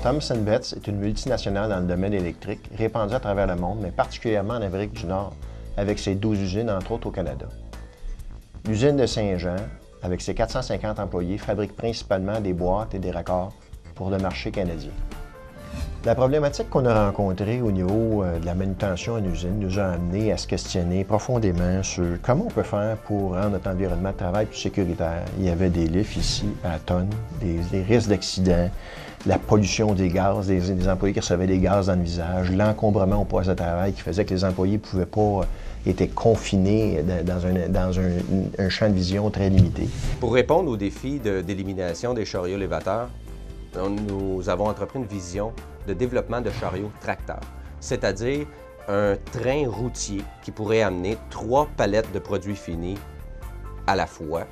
Thomas & Betts est une multinationale dans le domaine électrique, répandue à travers le monde, mais particulièrement en Amérique du Nord, avec ses 12 usines, entre autres au Canada. L'usine de Saint-Jean, avec ses 450 employés, fabrique principalement des boîtes et des raccords pour le marché canadien. La problématique qu'on a rencontrée au niveau de la manutention en usine nous a amené à se questionner profondément sur comment on peut faire pour rendre notre environnement de travail plus sécuritaire. Il y avait des lifts ici à tonnes, des risques d'accidents, la pollution des gaz, des employés qui recevaient des gaz dans le visage, l'encombrement au poste de travail qui faisait que les employés ne pouvaient pas être confinés dans un champ de vision très limité. Pour répondre aux défis d'élimination des chariots élévateurs, nous avons entrepris une vision de développement de chariots tracteurs, c'est-à-dire un train routier qui pourrait amener 3 palettes de produits finis à la fois.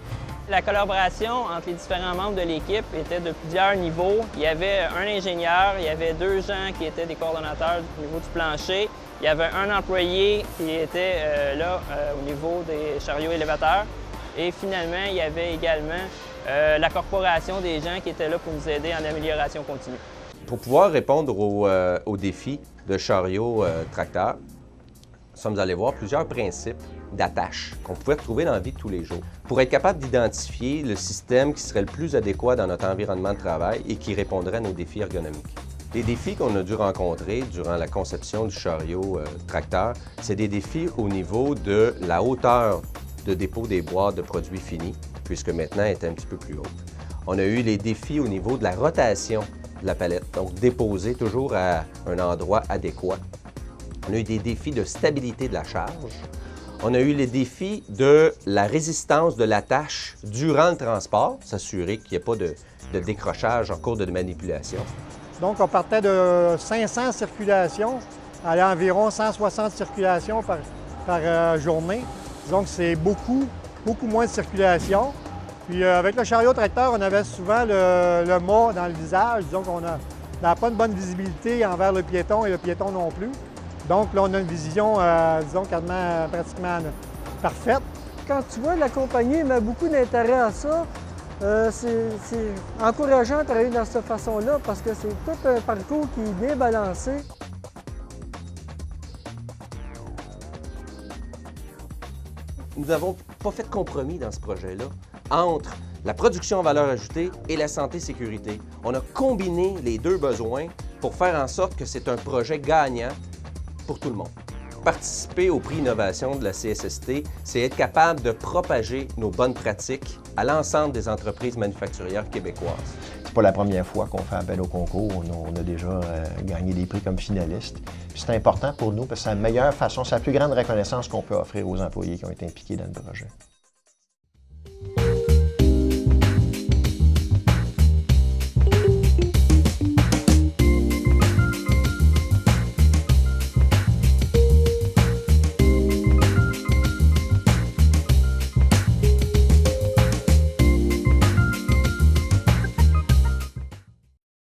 La collaboration entre les différents membres de l'équipe était de plusieurs niveaux. Il y avait un ingénieur, il y avait 2 gens qui étaient des coordonnateurs au niveau du plancher, il y avait un employé qui était là au niveau des chariots élévateurs et finalement il y avait également la corporation des gens qui étaient là pour nous aider en amélioration continue. Pour pouvoir répondre aux défis de chariots tracteurs, nous sommes allés voir plusieurs principes d'attache qu'on pouvait retrouver dans la vie de tous les jours pour être capable d'identifier le système qui serait le plus adéquat dans notre environnement de travail et qui répondrait à nos défis ergonomiques. Les défis qu'on a dû rencontrer durant la conception du chariot tracteur, c'est des défis au niveau de la hauteur de dépôt des boîtes de produits finis, puisque maintenant elle est un petit peu plus haute. On a eu les défis au niveau de la rotation de la palette, donc déposée toujours à un endroit adéquat. On a eu des défis de stabilité de la charge. On a eu les défis de la résistance de l'attache durant le transport, s'assurer qu'il n'y ait pas de décrochage en cours de manipulation. Donc, on partait de 500 circulations à environ 160 circulations par journée. Donc, c'est beaucoup moins de circulation. Puis, avec le chariot tracteur, on avait souvent le mât dans le visage. Donc, on n'a pas une bonne visibilité envers le piéton et le piéton non plus. Donc, là, on a une vision, disons, pratiquement parfaite. Quand tu vois, la compagnie met beaucoup d'intérêt à ça. C'est encourageant de travailler de cette façon-là parce que c'est tout un parcours qui est bien balancé. Nous n'avons pas fait de compromis dans ce projet-là entre la production en valeur ajoutée et la santé-sécurité. On a combiné les 2 besoins pour faire en sorte que c'est un projet gagnant pour tout le monde. Participer au prix Innovation de la CSST, c'est être capable de propager nos bonnes pratiques à l'ensemble des entreprises manufacturières québécoises. C'est pas la première fois qu'on fait appel au concours. On a déjà gagné des prix comme finaliste. C'est important pour nous parce que c'est la meilleure façon, c'est la plus grande reconnaissance qu'on peut offrir aux employés qui ont été impliqués dans le projet.